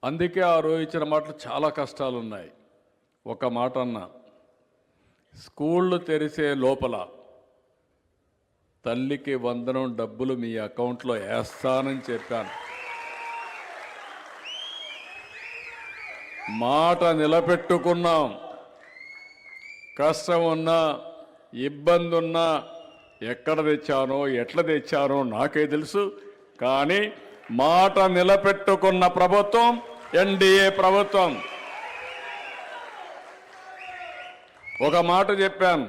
అందుకే ఆ రోజు ఇచ్చిన మాటలు చాలా కష్టాలు ఉన్నాయి. ఒక మాట అన్నా, స్కూళ్ళు తెరిసే లోపల తల్లికి వందనం డబ్బులు మీ అకౌంట్లో వేస్తానని చెప్పాను. మాట నిలబెట్టుకున్నాం. కష్టం ఉన్నా ఇబ్బంది ఉన్నా ఎక్కడ తెచ్చానో ఎట్లా తెచ్చానో నాకే తెలుసు. కానీ మాట నిలబెట్టుకున్న ప్రభుత్వం ఎన్డీఏ ప్రభుత్వం. ఒక మాట చెప్పాను,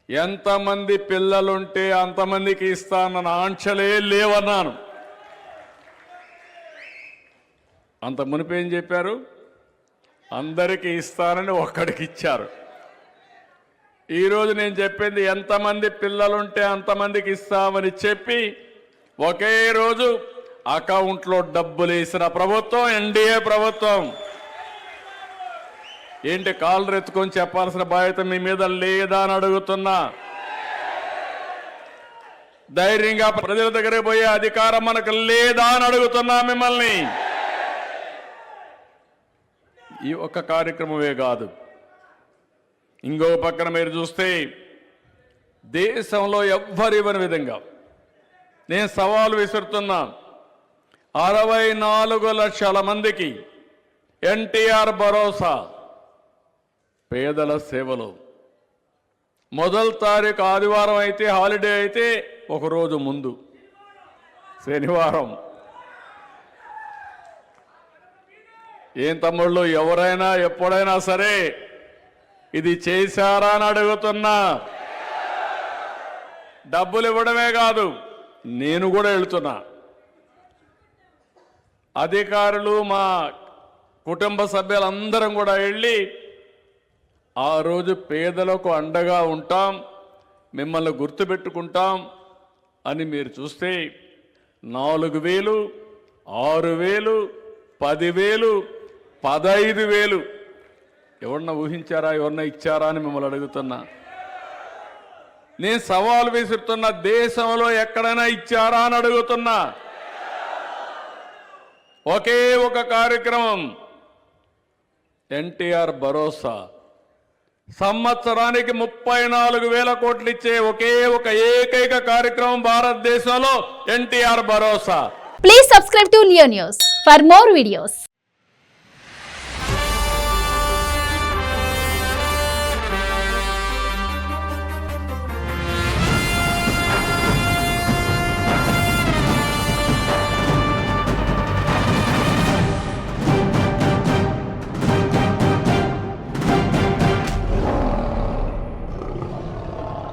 ఎంతమంది పిల్లలుంటే అంతమందికి ఇస్తానన్న ఆంక్షలే లేవన్నాను. అంత మునిపేం చెప్పారు? అందరికీ ఇస్తానని ఒక్కడికి ఇచ్చారు. ఈరోజు నేను చెప్పింది ఎంతమంది పిల్లలుంటే అంతమందికి ఇస్తామని చెప్పి ఒకే రోజు అకౌంట్లో డబ్బులు వేసిన ప్రభుత్వం ఎన్డీఏ ప్రభుత్వం. ఏంటి కాళ్ళు ఎత్తుకొని చెప్పాల్సిన బాధ్యత మీ మీద లేదా అని అడుగుతున్నా. ధైర్యంగా ప్రజల దగ్గరికి పోయే అధికారం మనకు లేదా అని అడుగుతున్నా మిమ్మల్ని. ఈ ఒక్క కార్యక్రమమే కాదు, ఇంకో పక్కన మీరు చూస్తే దేశంలో ఎవ్వరివ్వని విధంగా నేను సవాలు విసురుతున్నా. 64 లక్షల మందికి ఎన్టీఆర్ భరోసా పేదల సేవలు. మొదటి తారీఖు ఆదివారం అయితే హాలిడే అయితే ఒకరోజు ముందు శనివారం. ఏం తమ్ముళ్ళు, ఎవరైనా ఎప్పుడైనా సరే ఇది చేశారా అని అడుగుతున్నా. డబ్బులు ఇవ్వడమే కాదు, నేను కూడా వెళ్తున్నా. అధికారులు మా కుటుంబ సభ్యులందరం కూడా వెళ్ళి ఆ రోజు పేదలకు అండగా ఉంటాం, మిమ్మల్ని గుర్తుపెట్టుకుంటాం అని మీరు చూస్తే 4,000, 6,000, 10,000, 15,000 ఎవరన్నా ఊహించారా, ఎవరన్నా ఇచ్చారా అని మిమ్మల్ని అడుగుతున్నా. నేను సవాలు విసురుతున్న, దేశంలో ఎక్కడైనా ఇచ్చారా అని అడుగుతున్నా. ఒకే ఒక కార్యక్రమం ఎన్టీఆర్ భరోసా, సంవత్సరానికి 34,000 కోట్లు ఇచ్చే ఒకే ఒక ఏకైక కార్యక్రమం భారతదేశంలో ఎన్టీఆర్ భరోసా. Please subscribe to Leo news for more videos.